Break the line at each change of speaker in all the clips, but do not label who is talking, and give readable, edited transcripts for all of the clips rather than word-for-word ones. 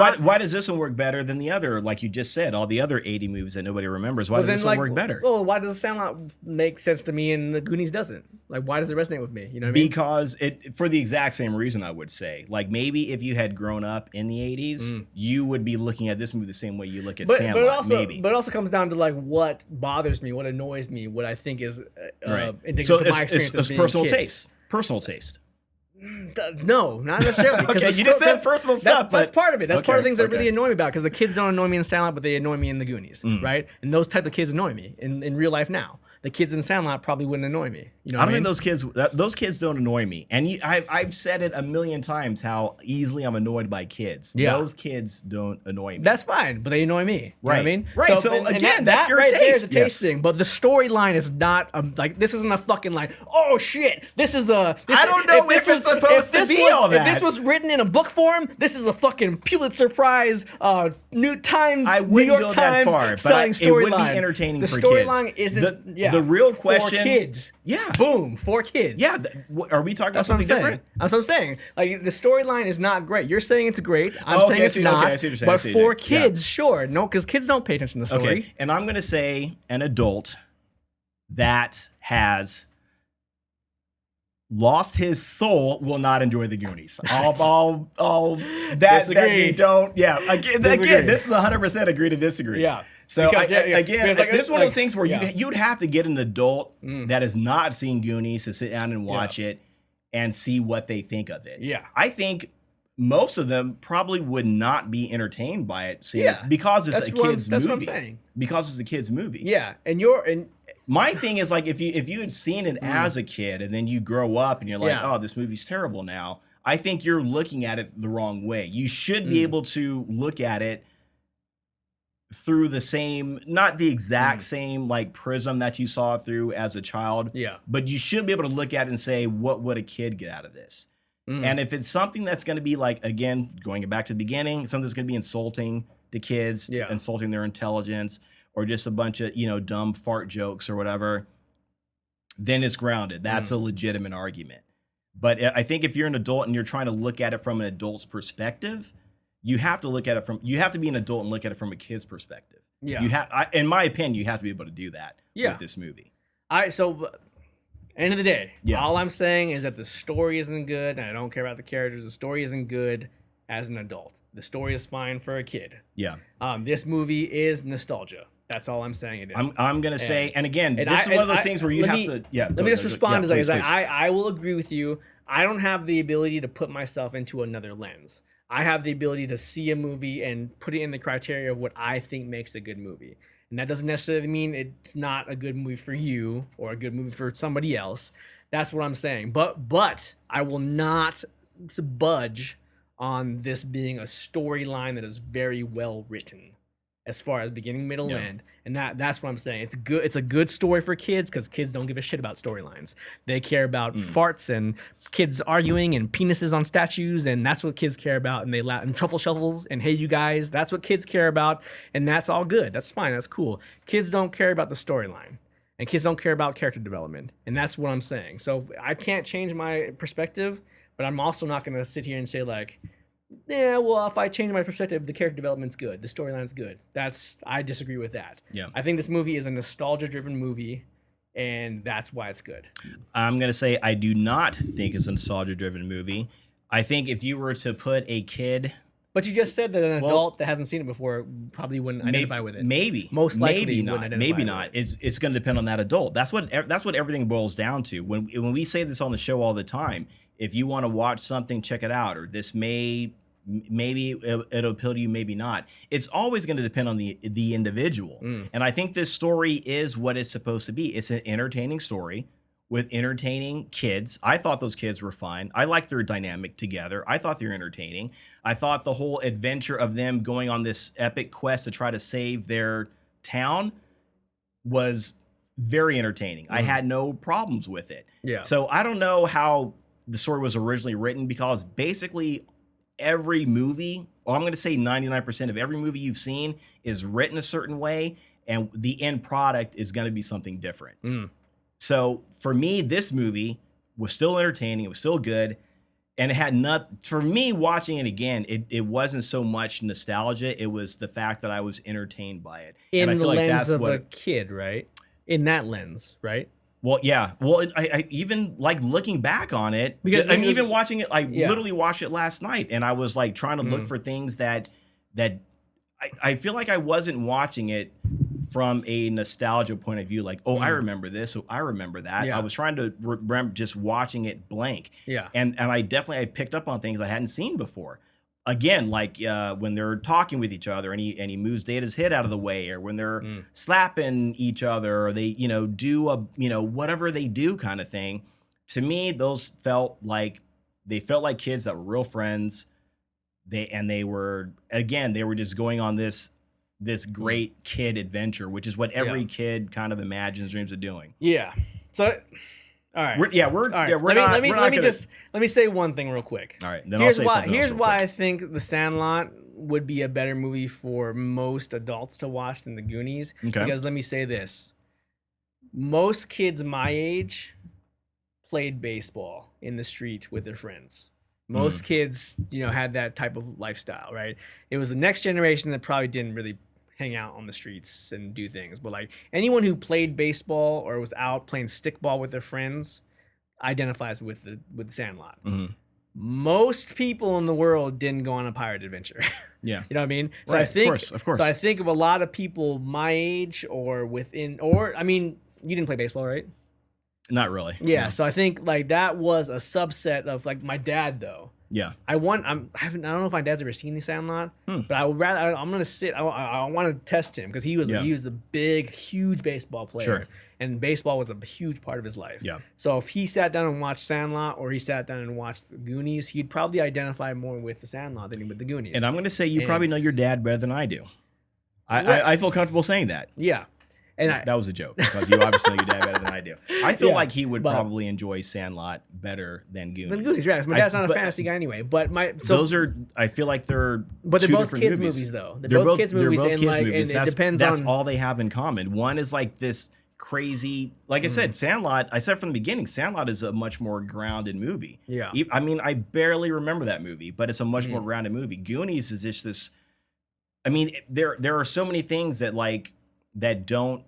why does this one work better than the other? Like you just said, all the other 80 movies that nobody remembers. Why does this one work better?
Well, why does the Sandlot make sense to me and the Goonies doesn't? Like, why does it resonate with me? You know what I mean?
Because for the exact same reason, I would say. Like maybe if you had grown up in the 80s, you would be looking at this movie the same way you look at Sandlot.
But it also comes down to like what bothers me, what annoys me, what I think is indicative
so
to my experience.
It's personal taste. Personal taste.
No, not necessarily.
Okay, you just said personal stuff.
That's part of it. That's part of the things that really annoy me about, because the kids don't annoy me in Sandlot, but they annoy me in the Goonies, right? And those type of kids annoy me in real life now. The kids in Sandlot probably wouldn't annoy me. You know,
I don't think those kids don't annoy me. And I've said it a million times how easily I'm annoyed by kids. Yeah. Those kids don't annoy me.
That's fine, but they annoy me. You know what I mean?
Right. So again, that's your taste.
There is a taste thing, but the storyline is not like this isn't a fucking like, oh shit, this is the.
I don't know if it's supposed to be all that.
If this was written in a book form, this is a fucking Pulitzer Prize, New York Times
that far,
selling storyline.
It would be entertaining for kids.
The storyline isn't.
The real question,
for kids.
Yeah.
Boom. For kids.
Yeah. Are we talking about something different?
That's what I'm saying. Like the storyline is not great. You're saying it's great. I'm saying it's not. Okay, I see what you're saying. But for kids, sure. No, because kids don't pay attention to the story.
Okay. And I'm going to say an adult that has lost his soul will not enjoy the Goonies. That you don't. Yeah. Again, this is 100% agree to disagree.
Yeah.
So again, this is one of those things where you'd have to get an adult that has not seen Goonies to sit down and watch it and see what they think of it.
Yeah.
I think most of them probably would not be entertained by it because it's a kid's movie.
That's what I'm saying.
Because it's a kid's movie.
Yeah.
My thing is like if you had seen it as a kid and then you grow up and you're like, oh, this movie's terrible now. I think you're looking at it the wrong way. You should be able to look at it through the same, not the exact same like prism that you saw through as a child.
Yeah.
But you should be able to look at it and say, what would a kid get out of this? And if it's something that's going to be like, again, going back to the beginning, something that's going to be insulting to kids, insulting their intelligence, or just a bunch of, dumb fart jokes or whatever, then it's grounded. That's a legitimate argument. But I think if you're an adult and you're trying to look at it from an adult's perspective, you have to be an adult and look at it from a kid's perspective.
Yeah.
In my opinion, you have to be able to do that with this movie.
End of the day, all I'm saying is that the story isn't good, and I don't care about the characters. The story isn't good as an adult. The story is fine for a kid.
Yeah.
This movie is nostalgia. That's all I'm saying it is.
I'm going to say, and again, this is one of those things where you have to...
Let me just respond to that. I will agree with you. I don't have the ability to put myself into another lens. I have the ability to see a movie and put it in the criteria of what I think makes a good movie. And that doesn't necessarily mean it's not a good movie for you or a good movie for somebody else. That's what I'm saying. But I will not budge on this being a storyline that is very well written as far as beginning, middle, end. And that's what I'm saying. It's good. It's a good story for kids because kids don't give a shit about storylines. They care about farts and kids arguing and penises on statues, and that's what kids care about. And they laugh and truffle shovels and hey, you guys, that's what kids care about, and that's all good. That's fine. That's cool. Kids don't care about the storyline, and kids don't care about character development, and that's what I'm saying. So I can't change my perspective, but I'm also not going to sit here and say like, yeah, well, if I change my perspective, the character development's good, the storyline's good. I disagree with that.
Yeah.
I think this movie is a nostalgia-driven movie, and that's why it's good.
I'm going to say I do not think it's a nostalgia-driven movie. I think if you were to put a kid...
But you just said that an adult that hasn't seen it before probably wouldn't identify with it.
Most likely not. Maybe not. It's going to depend on that adult. That's what everything boils down to. When we say this on the show all the time, if you want to watch something, check it out, or this maybe it'll appeal to you, maybe not. It's always going to depend on the individual. And I think this story is what it's supposed to be. It's an entertaining story with entertaining kids. I thought those kids were fine. I liked their dynamic together. I thought they were entertaining. I thought the whole adventure of them going on this epic quest to try to save their town was very entertaining. I had no problems with it.
Yeah.
So I don't know how the story was originally written, because basically every movie, or I'm going to say 99% of every movie you've seen is written a certain way, and the end product is going to be something different. So for me, this movie was still entertaining. It was still good. And it had not for me watching it again. It wasn't so much nostalgia. It was the fact that I was entertained by it.
In
and I
the
feel like
lens
that's
of
what
a kid, right? In that lens, right?
Well, yeah. Well, I even like looking back on it,
because
I'm even watching it. I
Yeah.
literally watched it last night, and I was like trying to look for things that I feel like I wasn't watching it from a nostalgia point of view. Like, oh, I remember this, oh, I remember that.
Yeah.
I was trying to remember just watching it blank.
Yeah.
And I picked up on things I hadn't seen before. Again, like when they're talking with each other and he moves Data's head out of the way, or when they're slapping each other, or they do a whatever they do kind of thing. To me, those felt like kids that were real friends. They were just going on this great kid adventure, which is what every kid kind of imagines, dreams of doing.
Yeah. So. All right. Let me say one thing real quick.
All right. Then I'll say something else.
Here's why I think The Sandlot would be a better movie for most adults to watch than The Goonies.
Okay.
Because let me say this. Most kids my age played baseball in the street with their friends. Most kids, had that type of lifestyle, right? It was the next generation that probably didn't really hang out on the streets and do things, but like anyone who played baseball or was out playing stickball with their friends identifies with the Sandlot. Most people in the world didn't go on a pirate adventure.
Yeah.
You know what I mean? So
right,
I think,
of course.
So I think of a lot of people my age or you didn't play baseball, right?
Not really.
Yeah.
No.
So I think like that was a subset of like my dad though.
Yeah.
I don't know if my dad's ever seen The Sandlot, but I would rather. I'm gonna sit. I want to test him because he was the big, huge baseball player,
Sure.
and baseball was a huge part of his life.
Yeah.
So if he sat down and watched Sandlot, or he sat down and watched The Goonies, he'd probably identify more with The Sandlot than he would The Goonies.
And I'm gonna say you probably know your dad better than I do. I feel comfortable saying that.
Yeah. And
that was a joke because you obviously know your dad better than I do. I feel like he would probably enjoy Sandlot better than Goonies.
But Goonies, right? My dad's not a fantasy guy anyway. But
those are. I feel like they're.
But they're
two
both
different
kids'
movies
though. They're both kids' movies.
They're both kids'
like,
movies.
And it depends
that's
on.
all they have in common. One is like this crazy. Like I said, Sandlot. I said from the beginning, Sandlot is a much more grounded movie.
Yeah.
I mean, I barely remember that movie, but it's a much more grounded movie. Goonies is just this. I mean, there are so many things that don't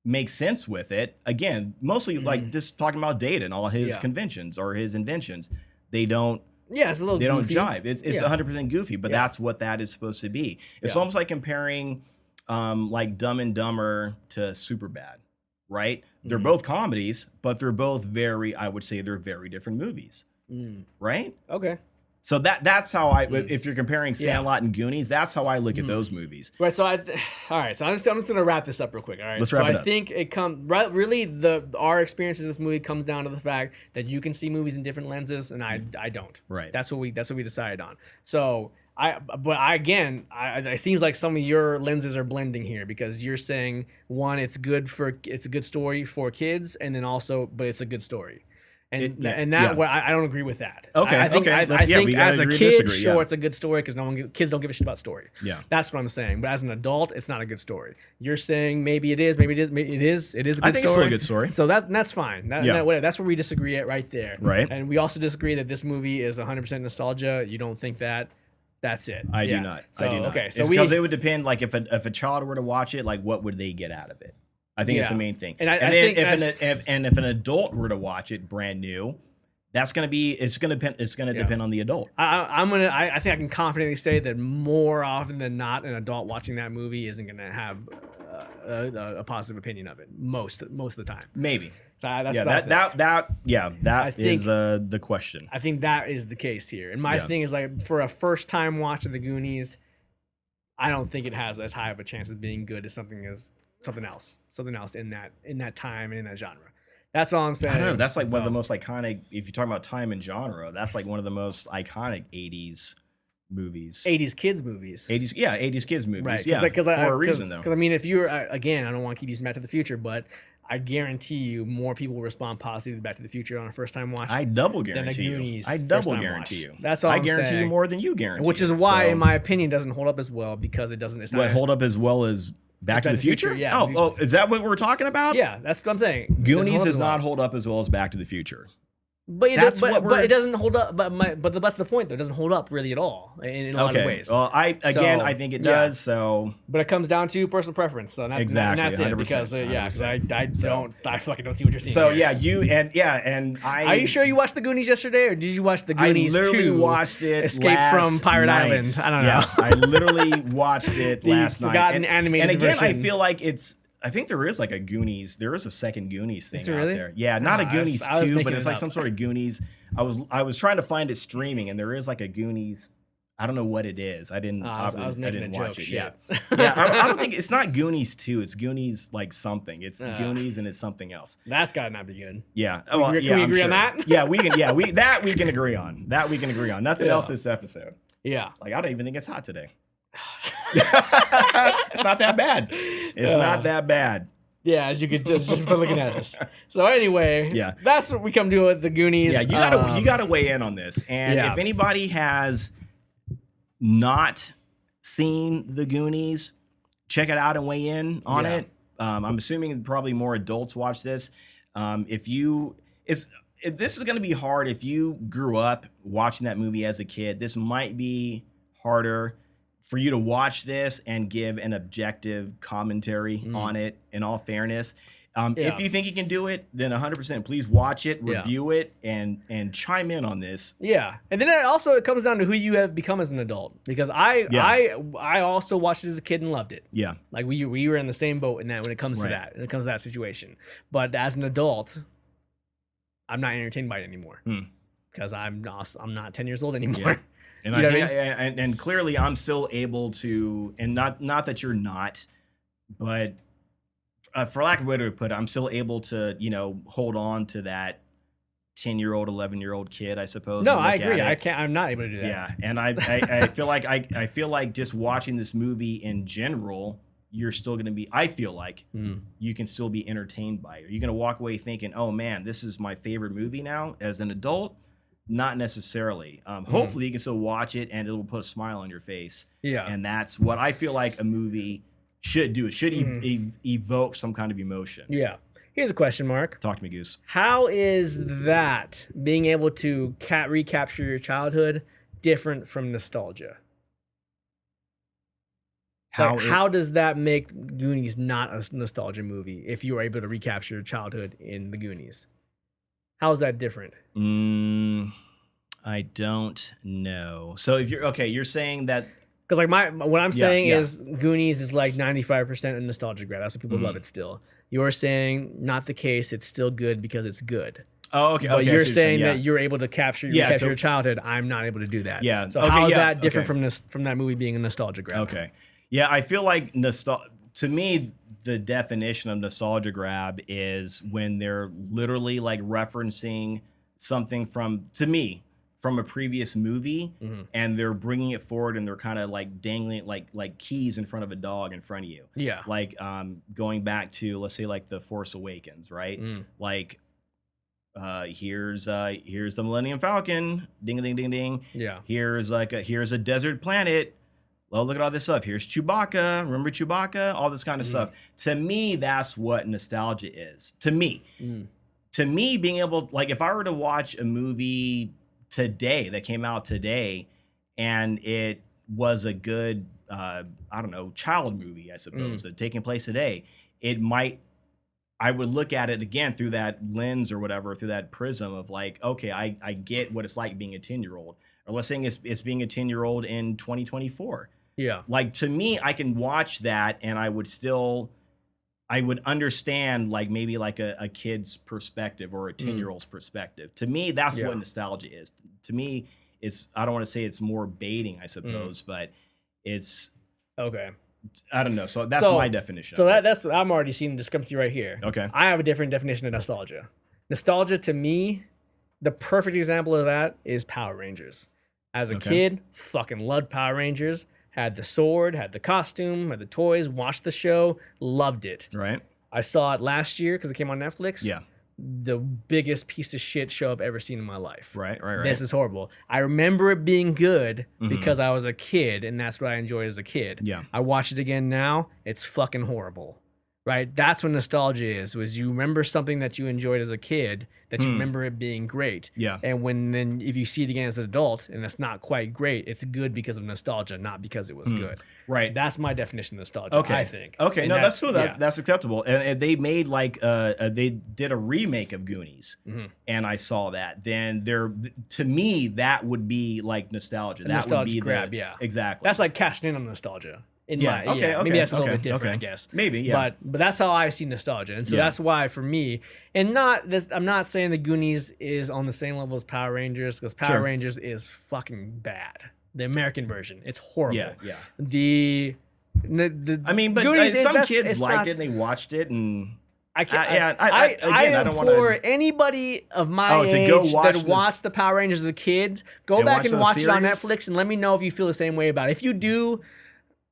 make sense with it. Again, mostly like just talking about Data and all his conventions or his inventions. They don't.
Yeah, it's a little.
They
goofy.
don't jive. It's 100% goofy, but that's what that is supposed to be. It's almost like comparing, like Dumb and Dumber to Superbad, right? They're both comedies, but they're both I would say they're very different movies, right?
Okay.
So that's how if you're comparing Sandlot and Goonies, that's how I look at those movies.
Right. So all right. So I'm just gonna wrap this up real quick. All right.
Let's wrap it up.
I think it our experience in this movie comes down to the fact that you can see movies in different lenses, and I don't.
Right.
That's what we decided on. So it seems like some of your lenses are blending here because you're saying one, it's a good story for kids, and then also, but it's a good story. I don't agree with that.
Okay.
I think as a kid,
disagree,
it's a good story because kids don't give a shit about story.
Yeah,
that's what I'm saying. But as an adult, it's not a good story. You're saying maybe it is, maybe it is, maybe it is a good story.
I think it's still a good story.
So that's fine. That's where we disagree at right there.
Right.
And we also disagree that this movie is 100% nostalgia. You don't think that. That's it.
I do not.
So,
I do not.
Okay. So
it's because it would depend. Like if a child were to watch it, like what would they get out of it? I think it's the main thing. And if an adult were to watch it brand new, it's gonna depend on the adult.
I think I can confidently say that more often than not, an adult watching that movie isn't gonna have a positive opinion of it most of the time.
Maybe.
So
that is the question.
I think that is the case here. And my thing is like for a first time watch of the Goonies, I don't think it has as high of a chance of being good as something else in that time and in that genre. That's all I'm saying.
I don't know. That's like one of the most iconic. If you're talking about time and genre, that's like one of the most iconic '80s movies.
80s kids movies.
80s kids movies.
Right.
Yeah, for a reason though.
Because I mean, if you're again, I don't want to keep using Back to the Future, but I guarantee you more people will respond positively to Back to the Future on a first time watch.
I double guarantee you.
That's all
I guarantee you more than you guarantee.
Which is why, in my opinion, doesn't hold up as well because it doesn't.
Hold up as well as Back to the Future?
Yeah.
Oh, is that what we're talking about?
Yeah, that's what I'm saying.
Goonies does not hold up as well as Back to the Future.
But it doesn't hold up. But that's the point, though. It doesn't hold up really at all in a lot of ways.
Well, I think it does. So,
but it comes down to personal preference. So
exactly,
and that's 100%, it. Because I fucking don't see what you're seeing.
So
here. Are you sure you watched the Goonies yesterday, or did you watch the Goonies?
I literally watched it.
Escape from Pirate Island. I don't know.
Yeah, I literally watched it last night.
Forgotten animated
and again,
version.
I feel like I think there is like a Goonies. There is a second Goonies thing out there. Yeah, not a Goonies 2, but it's like some sort of Goonies. I was trying to find it streaming, and there is like a Goonies. I don't know what it is. I didn't watch it yet. Yeah, I don't think it's not Goonies 2. It's Goonies like something. It's Goonies and it's something else.
That's gotta not be good.
Yeah.
Can we agree on that?
Yeah, we can. Yeah, we can agree on. Nothing else this episode.
Yeah.
Like I don't even think it's hot today. It's not that bad. It's not that bad.
Yeah, as you could just by looking at us. So anyway, that's what we come to with the Goonies.
Yeah, you gotta weigh in on this. And if anybody has not seen the Goonies, check it out and weigh in on it. I'm assuming probably more adults watch this. This is going to be hard if you grew up watching that movie as a kid. This might be harder for you to watch this and give an objective commentary on it, in all fairness. If you think you can do it, then 100%, please watch it, review it, and chime in on this.
Yeah. And then it comes down to who you have become as an adult. Because I also watched it as a kid and loved it. Yeah. Like we were in the same boat in that when it comes to that. When it comes to that situation. But as an adult, I'm not entertained by it anymore. Because I'm not 10 years old anymore.
Yeah. And I think, and clearly I'm still able to, and not that you're not, but for lack of a way to put it, I'm still able to, hold on to that 10-year-old, 11-year-old kid, I suppose.
No, I agree. I'm not able to do that.
Yeah, and I feel like I feel like just watching this movie in general, you're still going to be. I feel like you can still be entertained by it. You're going to walk away thinking, "Oh man, this is my favorite movie now." As an adult, not necessarily. Hopefully, you can still watch it and it'll put a smile on your face. Yeah, and that's what I feel like a movie should do. It should evoke some kind of emotion.
Yeah. Here's a question, Mark.
Talk to me, Goose.
How is that being able to recapture your childhood different from nostalgia? How does that make Goonies not a nostalgia movie if you were able to recapture your childhood in the Goonies? How is that different?
I don't know. So if you're saying that.
Because what I'm saying is Goonies is like 95% a nostalgia grab. That's what people love it still. You're saying not the case. It's still good because it's good.
Oh, okay.
But you're saying that you're able to capture your childhood. I'm not able to do that.
Yeah.
So how is that different from that movie being a nostalgia grab?
Okay. Yeah, I feel like to me, the definition of nostalgia grab is when they're literally like referencing something from a previous movie, and they're bringing it forward and they're kind of like dangling it like keys in front of a dog in front of you. Yeah. Like going back to, let's say, like The Force Awakens, right? Like here's the Millennium Falcon, ding ding ding ding. Yeah. Here's a desert planet. Oh, look at all this stuff. Here's Chewbacca. Remember Chewbacca? All this kind of stuff. To me, that's what nostalgia is. To me, being able, like, if I were to watch a movie today that came out today and it was a good child movie, I suppose, taking place today, I would look at it again through that lens or whatever, through that prism of like, okay, I get what it's like being a 10-year-old, or let's say it's being a 10-year-old in 2024. Yeah. Like, to me, I can watch that and I would understand, like, maybe like a kid's perspective or a 10-year-old's perspective. To me, that's what nostalgia is. To me, I don't want to say it's more baiting, I suppose, but it's okay. I don't know. So that's my definition.
So that's what I'm already seeing the discrepancy right here. Okay. I have a different definition of nostalgia. Nostalgia, to me, the perfect example of that is Power Rangers. As a kid, fucking loved Power Rangers. Had the sword, had the costume, had the toys, watched the show, loved it. Right. I saw it last year because it came on Netflix. Yeah. The biggest piece of shit show I've ever seen in my life. Right. This is horrible. I remember it being good because I was a kid, and that's what I enjoyed as a kid. Yeah. I watch it again now. It's fucking horrible. right? That's what nostalgia is, was you remember something that you enjoyed as a kid, that you remember it being great.
Yeah.
And then if you see it again as an adult and it's not quite great, it's good because of nostalgia, not because it was good.
Right.
That's my definition of nostalgia,
Okay.
I think.
Okay.
And
No, that's cool.
yeah.
That's acceptable. And they made like they did a remake of Goonies, and I saw that. Then to me that would be like nostalgia. That
nostalgia
would be
grab,
exactly.
That's like cashing in on nostalgia.
Okay.
Maybe that's a little bit different, I guess.
Maybe, yeah.
But that's how I see nostalgia, and so that's why for me, and not this. I'm not saying the Goonies is on the same level as Power Rangers, because Power Rangers is fucking bad. The American version, it's horrible.
Yeah.
The
I mean, but
Goonies
some kids liked it and they watched it, and I don't want to.
Anybody of my age that watched the Power Rangers as a kid, go back and watch it on Netflix and let me know if you feel the same way about it. If you do,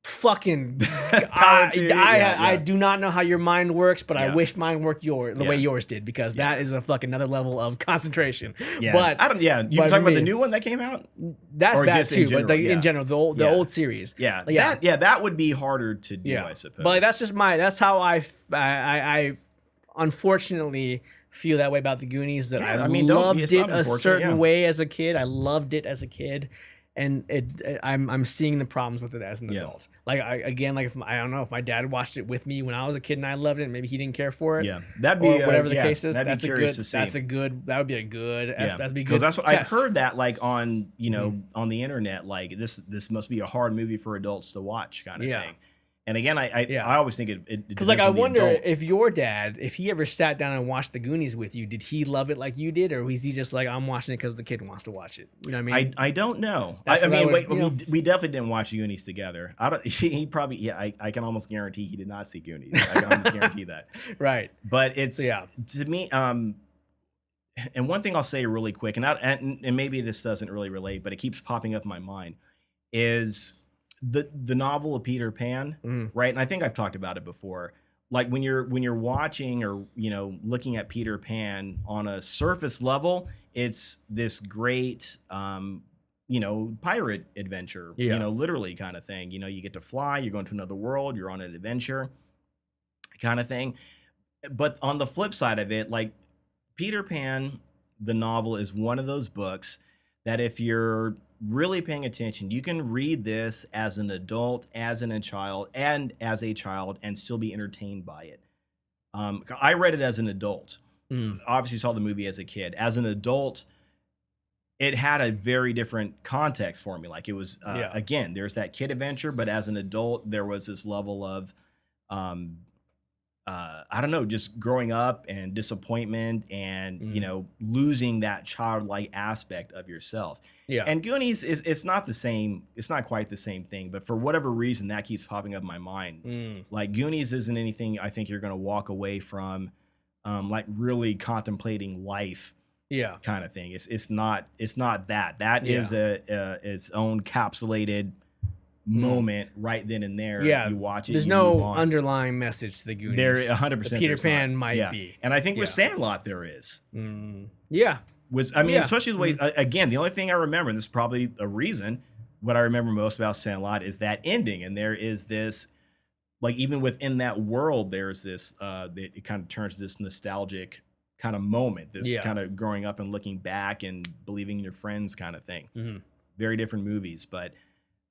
fucking I do not know how your mind works, but I wish mine worked the way yours did, because that is a fucking another level of concentration. But
I don't. Yeah, you talking about the new one that came out?
That's bad too. But in general, the old series.
That would be harder to do, I suppose.
But that's just that's how I unfortunately feel that way about the Goonies. That I loved it a certain way as a kid. I loved it as a kid. And I'm seeing the problems with it as an adult. Like I don't know if my dad watched it with me when I was a kid and I loved it, and maybe he didn't care for it.
Yeah, that'd be
whatever the case is.
That'd be curious to see.
That would be a good. That'd be good.
Because that's what I've heard, that like on on the internet, like this must be a hard movie for adults to watch, kind of thing. And again, I always think it because
like I wonder if your dad, if he ever sat down and watched the Goonies with you, did he love it like you did, or was he just like, I'm watching it because the kid wants to watch it? You know what I mean?
I don't know. We definitely didn't watch Goonies together. He probably I can almost guarantee he did not see Goonies. I can almost guarantee that.
Right.
But it's to me. And one thing I'll say really quick, and maybe this doesn't really relate, but it keeps popping up in my mind, is the novel of Peter Pan, right? And I think I've talked about it before. Like when you're watching or looking at Peter Pan on a surface level, it's this great pirate adventure, literally kind of thing. You get to fly, you're going to another world, you're on an adventure kind of thing. But on the flip side of it, like Peter Pan, the novel, is one of those books that if you're really paying attention, you can read this as an adult, as a child, and still be entertained by it. I read it as an adult. Obviously saw the movie as a kid. As an adult, it had a very different context for me. Like it was, again, there's that kid adventure, but as an adult, there was this level of, I don't know, just growing up and disappointment and, losing that childlike aspect of yourself. Yeah. And Goonies it's not the same. It's not quite the same thing, but for whatever reason, that keeps popping up in my mind. Like Goonies isn't anything I think you're going to walk away from, like really contemplating life. Yeah. Kind of thing. It's not that. That is its own capsulated moment right then and there. You watch it.
There's no underlying message to the Goonies.
There 100%
Peter Pan might be.
And I think with Sandlot there is.
Yeah.
Especially the way, again, the only thing I remember, and this is probably a reason, what I remember most about Sandlot is that ending. And there is this, like, even within that world, there's this, it kind of turns to this nostalgic kind of moment, this kind of growing up and looking back and believing in your friends kind of thing. Very different movies. But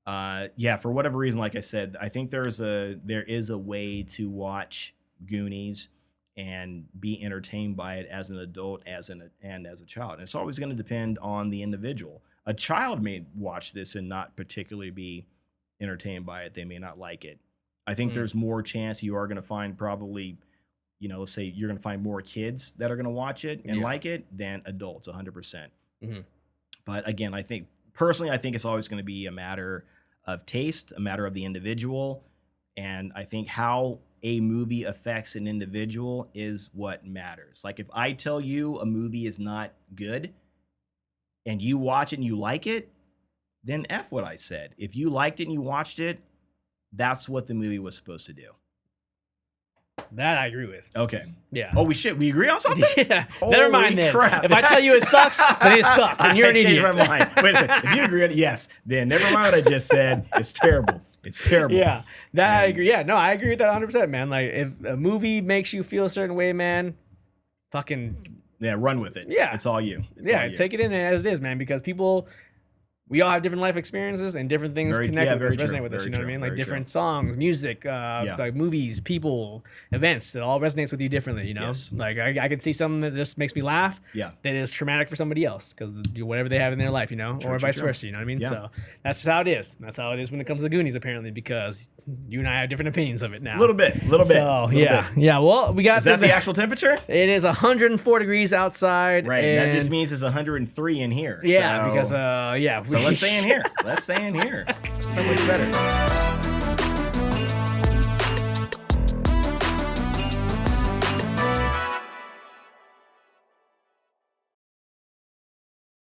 for whatever reason, like I said, I think there is a way to watch Goonies and be entertained by it as an adult, and as a child. And it's always going to depend on the individual. A child may watch this and not particularly be entertained by it. They may not like it. I think there's more chance you are going to find probably, let's say you're going to find more kids that are going to watch it and like it than adults, 100%. But again, I think it's always going to be a matter of taste, a matter of the individual. And I think how a movie affects an individual is what matters. Like if I tell you a movie is not good and you watch it and you like it, then F what I said. If you liked it and you watched it, that's what the movie was supposed to do.
That I agree with.
Okay.
Yeah.
Oh, we agree on something?
Yeah. Never mind then. Crap. If I tell you it sucks, then it sucks, and you're an idiot.
My mind. Wait a second. If you agree on it, yes. Then never mind what I just said. It's terrible. It's terrible.
Yeah, I agree. Yeah, no, I agree with that 100%, man. Like, if a movie makes you feel a certain way, man, fucking
run with it.
Yeah,
it's all you. It's all you.
Take it in as it is, man. Because we all have different life experiences and different things connect with us, resonate with us. You know what I mean? Like different songs, music, like movies, people, events that all resonates with you differently. You know, like I could see something that just makes me laugh.
Yeah,
that is traumatic for somebody else because whatever they have in their life, you know, or vice versa. You know what I mean? Yeah. So that's just how it is. That's how it is when it comes to the Goonies, apparently, because you and I have different opinions of it now.
A little bit.
So yeah. Well, we got.
Is that the actual temperature?
It is 104 degrees outside.
Right. And that just means it's 103 in here.
Yeah,
so,
because
So let's stay in here. Let's stay in here. So much better.